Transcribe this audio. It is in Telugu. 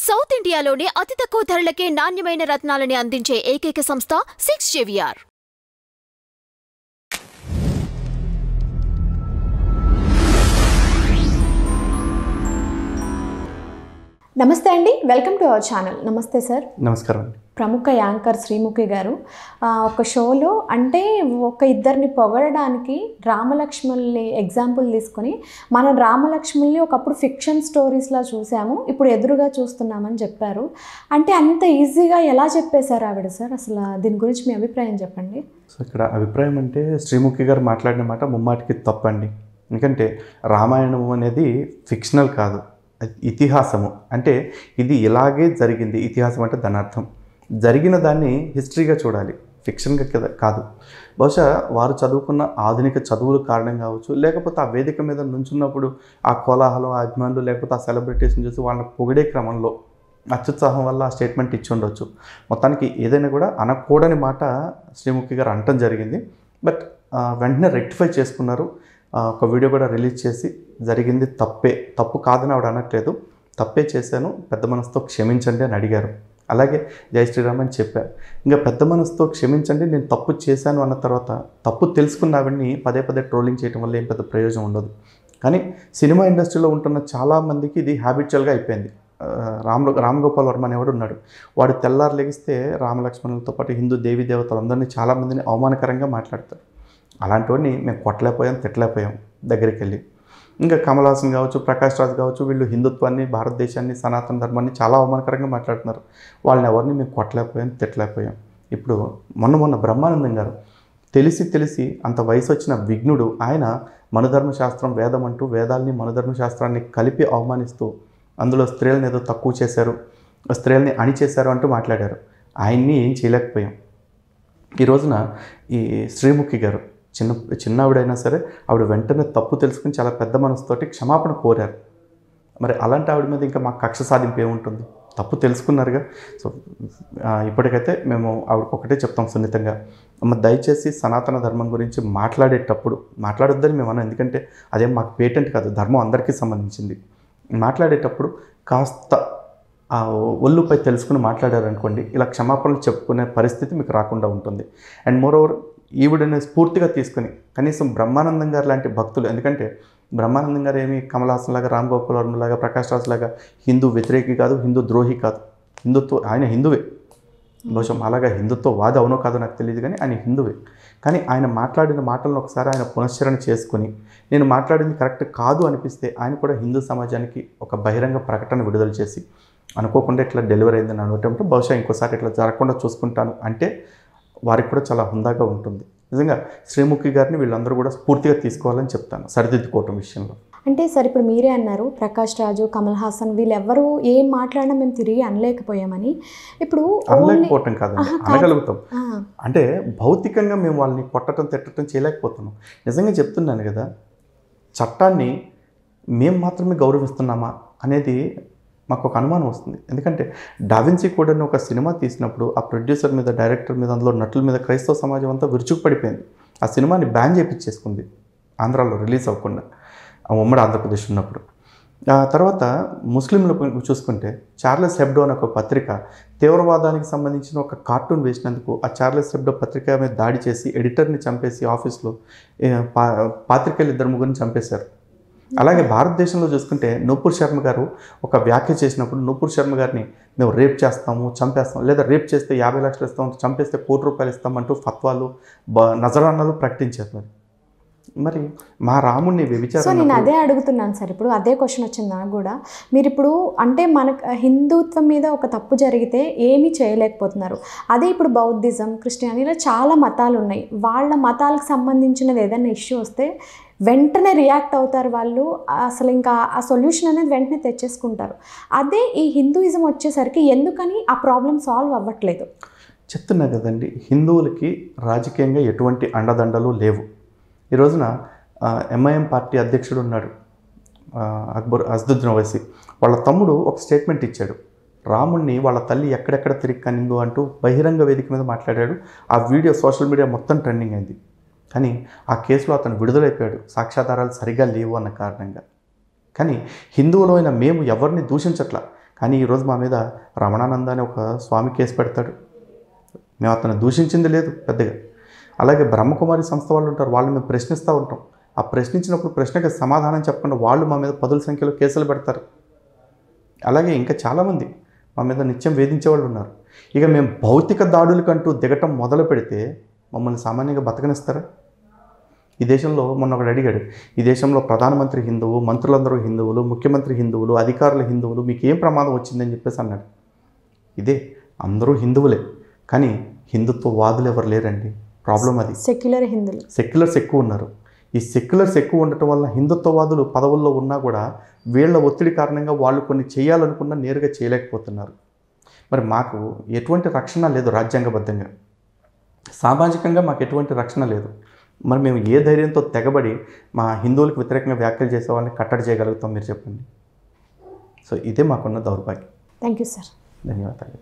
సౌత్ ఇండియాలోనే అతి తక్కువ ధరలకే నాణ్యమైన రత్నాలని అందించే ఏకైక సంస్థ 6JVR. నమస్తే అండి, వెల్కమ్ టు అవర్ ఛానల్. నమస్తే సార్. నమస్కారం అండి. ప్రముఖ యాంకర్ శ్రీముఖి గారు ఒక షోలో అంటే ఒక ఇద్దరిని పొగడడానికి రామలక్ష్మణుల్ని ఎగ్జాంపుల్ తీసుకొని మనం రామలక్ష్మణుల్ని ఒకప్పుడు ఫిక్షన్ స్టోరీస్లా చూసాము, ఇప్పుడు ఎదురుగా చూస్తున్నామని చెప్పారు. అంటే అంత ఈజీగా ఎలా చెప్పేశారు ఆవిడ సార్? అసలు దీని గురించి మీ అభిప్రాయం చెప్పండి. సో ఇక్కడ అభిప్రాయం అంటే శ్రీముఖి గారు మాట్లాడిన మాట ముమ్మాటికి తప్పండి. ఎందుకంటే రామాయణం అనేది ఫిక్షనల్ కాదు, ఇతిహాసము. అంటే ఇది ఇలాగే జరిగింది. ఇతిహాసం అంటే దాని అర్థం జరిగిన దాన్ని హిస్టరీగా చూడాలి, ఫిక్షన్గా కాదు. బహుశా వారు చదువుకున్న ఆధునిక చదువుల కారణం కావచ్చు, లేకపోతే ఆ వేదిక మీద నుంచున్నప్పుడు ఆ కోలాహలం, ఆ అభిమానులు, లేకపోతే ఆ సెలబ్రిటీస్ని చూసి వాళ్ళని పొగిడే క్రమంలో అత్యుత్సాహం వల్ల ఆ స్టేట్మెంట్ ఇచ్చి ఉండొచ్చు. మొత్తానికి ఏదైనా కూడా అనకూడని మాట శ్రీముఖి గారు అనటం జరిగింది. బట్ వెంటనే రెక్టిఫై చేసుకున్నారు. ఒక వీడియో కూడా రిలీజ్ చేసి జరిగింది తప్పే, తప్పు కాదని ఆవిడ అనట్లేదు, తప్పే చేశాను, పెద్ద మనసుతో క్షమించండి అని అడిగారు. అలాగే జై శ్రీరామ్ అని చెప్పారు. ఇంకా పెద్ద మనసుతో క్షమించండి, నేను తప్పు చేశాను అన్న తర్వాత తప్పు తెలుసుకున్న ఆవిడని పదే పదే ట్రోలింగ్ చేయడం వల్ల ఏం పెద్ద ప్రయోజనం ఉండదు. కానీ సినిమా ఇండస్ట్రీలో ఉంటున్న చాలామందికి ఇది హ్యాబిచువల్గా అయిపోయింది. రామ్ గోపాల్ వర్మ అనేవాడు ఉన్నాడు. వాడు తెల్లారు లెగిస్తే రామలక్ష్మణులతో పాటు హిందూ దేవీ దేవతలందరినీ చాలామందిని అవమానకరంగా మాట్లాడతారు. అలాంటి వాడిని మేము కొట్టలేకపోయాం, తిట్టలేకపోయాం దగ్గరికి వెళ్ళి. ఇంకా కమల్ హాసన్ కావచ్చు, ప్రకాష్ రాజ్ కావచ్చు, వీళ్ళు హిందుత్వాన్ని, భారతదేశాన్ని, సనాతన ధర్మాన్ని చాలా అవమానకరంగా మాట్లాడుతున్నారు. వాళ్ళని ఎవరిని మేము కొట్టలేకపోయాం, తిట్టలేకపోయాం. ఇప్పుడు మొన్న బ్రహ్మానందం గారు తెలిసి అంత వయసు వచ్చిన విఘ్నుడు, ఆయన మనుధర్మశాస్త్రం వేదం అంటూ వేదాల్ని మనుధర్మశాస్త్రాన్ని కలిపి అవమానిస్తూ అందులో స్త్రీలను ఏదో తక్కువ చేశారు, స్త్రీలని అణిచేశారు అంటూ మాట్లాడారు. ఆయన్ని ఏం చేయలేకపోయాం. ఈ రోజున ఈ శ్రీముఖి గారు చిన్న ఆవిడైనా సరే ఆవిడ వెంటనే తప్పు తెలుసుకుని చాలా పెద్ద మనసుతోటి క్షమాపణ కోరారు. మరి అలాంటి ఆవిడ మీద ఇంకా మాకు కక్ష సాధింపు ఏముంటుంది? తప్పు తెలుసుకున్నారుగా. సో ఇప్పటికైతే మేము ఆవిడకి ఒకటే చెప్తాం సున్నితంగా, దయచేసి సనాతన ధర్మం గురించి మాట్లాడేటప్పుడు మాట్లాడొద్దని మేము అన్నాం. ఎందుకంటే అదేం మాకు పేటెంట్ కాదు, ధర్మం అందరికీ సంబంధించింది. మాట్లాడేటప్పుడు కాస్త ఆ ఒళ్ళుపై తెలుసుకుని మాట్లాడారనుకోండి, ఇలా క్షమాపణలు చెప్పుకునే పరిస్థితి మీకు రాకుండా ఉంటుంది. అండ్ మోరోవర్ ఈవిడని స్ఫూర్తిగా తీసుకుని కనీసం బ్రహ్మానందం గారు లాంటి భక్తులు, ఎందుకంటే బ్రహ్మానందం గారు ఏమి కమల్ హాసన్ లాగా, రామ్ గోపాల్ వర్మ లాగా, ప్రకాష్ రాజ్ లాగా హిందూ వ్యతిరేకి కాదు, హిందూ ద్రోహి కాదు. ఆయన హిందువే. బహుశా అలాగా హిందుత్వ వాది అవునో కాదో నాకు తెలియదు, కానీ ఆయన హిందువే. కానీ ఆయన మాట్లాడిన మాటలను ఒకసారి ఆయన పునశ్చరణ చేసుకుని నేను మాట్లాడింది కరెక్ట్ కాదు అనిపిస్తే ఆయన కూడా హిందూ సమాజానికి ఒక బహిరంగ ప్రకటన విడుదల చేసి అనుకోకుండా ఇట్లా డెలివరీ అయిందని అనుకుంటే బహుశా ఇంకోసారి ఇట్లా జరగకుండా చూసుకుంటాను అంటే వారికి కూడా చాలా హుందాగా ఉంటుంది. నిజంగా శ్రీముఖి గారిని వీళ్ళందరూ కూడా స్ఫూర్తిగా తీసుకోవాలని చెప్తాను సరిదిద్దుకోవటం విషయంలో. అంటే సార్ ఇప్పుడు మీరే అన్నారు ప్రకాష్ రాజు, కమల్ హాసన్ వీళ్ళెవ్వరూ ఏం మాట్లాడినా మేము తిరిగి అనలేకపోయామని. ఇప్పుడు అనలేకపోవటం కాదండి, అనగలుగుతాం. అంటే భౌతికంగా మేము వాళ్ళని కొట్టడం, తిట్టడం చేయలేకపోతున్నాం. నిజంగా చెప్తున్నాను కదా, చట్టాన్ని మేము మాత్రమే గౌరవిస్తున్నామా అనేది మాకు ఒక అనుమానం వస్తుంది. ఎందుకంటే డావిన్సీ కూడా ఒక సినిమా తీసినప్పుడు ఆ ప్రొడ్యూసర్ మీద, డైరెక్టర్ మీద, అందులో నటుల మీద క్రైస్తవ సమాజం అంతా విరుచుకుపడిపోయింది. ఆ సినిమాని బ్యాన్ చేయించేసుకుంది ఆంధ్రాలో రిలీజ్ అవ్వకుండా, ఉమ్మడి ఆంధ్రప్రదేశ్ ఉన్నప్పుడు. ఆ తర్వాత ముస్లింలు చూసుకుంటే చార్లెస్ హెబ్డో అనే ఒక పత్రిక తీవ్రవాదానికి సంబంధించిన ఒక కార్టూన్ వేసినందుకు ఆ చార్లెస్ హెబ్డో పత్రిక మీద దాడి చేసి ఎడిటర్ని చంపేసి ఆఫీస్లో పాత్రికేయులు 2-3 చంపేశారు. అలాగే భారతదేశంలో చూసుకుంటే నూపూర్ శర్మ గారు ఒక వ్యాఖ్య చేసినప్పుడు నూపూర్ శర్మ గారిని మేము రేప్ చేస్తాము, చంపేస్తాం, లేదా రేప్ చేస్తే 50 లక్షలు ఇస్తాం, చంపేస్తే ₹1,00,00,000 ఇస్తామంటూ ఫత్వాలు, నజరానాలు ప్రకటించారు. మరి మా రాముడిని వ్యభిచారం. నేను అదే అడుగుతున్నాను సార్. ఇప్పుడు అదే క్వశ్చన్ వచ్చింది నాకు కూడా. మీరు ఇప్పుడు అంటే మన హిందుత్వం మీద ఒక తప్పు జరిగితే ఏమీ చేయలేకపోతున్నారు. అదే ఇప్పుడు బౌద్ధిజం, క్రిస్టియానిటీలో చాలా మతాలు ఉన్నాయి. వాళ్ళ మతాలకు సంబంధించినది ఏదైనా ఇష్యూ వస్తే వెంటనే రియాక్ట్ అవుతారు వాళ్ళు. అసలు ఇంకా ఆ సొల్యూషన్ అనేది వెంటనే తెచ్చేసుకుంటారు. అదే ఈ హిందూయిజం వచ్చేసరికి ఎందుకని ఆ ప్రాబ్లం సాల్వ్ అవ్వట్లేదు? చెప్తున్నా కదండి, హిందువులకి రాజకీయంగా ఎటువంటి అండదండలు లేవు. ఈ రోజున ఎంఐఎం పార్టీ అధ్యక్షుడు ఉన్నాడు అసదుద్దీన్ ఓవైసీ. వాళ్ళ తమ్ముడు ఒక స్టేట్మెంట్ ఇచ్చాడు, రాముణ్ణి వాళ్ళ తల్లి ఎక్కడెక్కడ తిరిగి కనిందో అంటూ బహిరంగ వేదిక మీద మాట్లాడాడు. ఆ వీడియో సోషల్ మీడియా మొత్తం ట్రెండింగ్ అయింది. కానీ ఆ కేసులో అతను విడుదలైపోయాడు, సాక్ష్యాధారాలు సరిగా లేవు అన్న కారణంగా. కానీ హిందువులైన మేము ఎవరిని దూషించట్లా. కానీ ఈరోజు మా మీద రమణానంద అనే ఒక స్వామి కేసు పెడతాడు. మేము అతను దూషించింది లేదు పెద్దగా. అలాగే బ్రహ్మకుమారి సంస్థ వాళ్ళు ఉంటారు, వాళ్ళు మేము ప్రశ్నిస్తూ ఉంటాం. ఆ ప్రశ్నించినప్పుడు ప్రశ్నకి సమాధానం చెప్పకుండా వాళ్ళు మా మీద పదుల సంఖ్యలో కేసులు పెడతారు. అలాగే ఇంకా చాలామంది మా మీద నిత్యం వేధించే వాళ్ళు ఉన్నారు. ఇక మేము భౌతిక దాడులకంటూ దిగటం మొదలు పెడితే మమ్మల్ని సామాన్యంగా బతకనిస్తారా? ఈ దేశంలో మొన్న ఒకడు అడిగాడు, ఈ దేశంలో ప్రధానమంత్రి హిందువు, మంత్రులందరూ హిందువులు, ముఖ్యమంత్రి హిందువులు, అధికారులు హిందువులు, మీకు ఏం ప్రమాదం వచ్చిందని చెప్పేసి అన్నాడు. ఇదే, అందరూ హిందువులే, కానీ హిందుత్వవాదులు ఎవరు లేరండి. ప్రాబ్లం అది. సెక్యులర్స్ ఎక్కువ ఉన్నారు. ఈ సెక్యులర్స్ ఎక్కువ ఉండటం వల్ల హిందుత్వవాదులు పదవుల్లో ఉన్నా కూడా వీళ్ళ ఒత్తిడి కారణంగా వాళ్ళు కొన్ని చేయాలనుకున్నా నేరుగా చేయలేకపోతున్నారు. మరి మాకు ఎటువంటి రక్షణ లేదు, రాజ్యాంగబద్ధంగా సామాజికంగా మాకు ఎటువంటి రక్షణ లేదు. మరి మేము ఏ ధైర్యంతో తెగబడి మా హిందువులకు వ్యతిరేకంగా వ్యాఖ్యలు చేసే వాళ్ళని కట్టడి చేయగలుగుతాం, మీరు చెప్పండి. సో ఇదే మాకున్న దౌర్భాగ్యం. Thank you sir. ధన్యవాదాలు.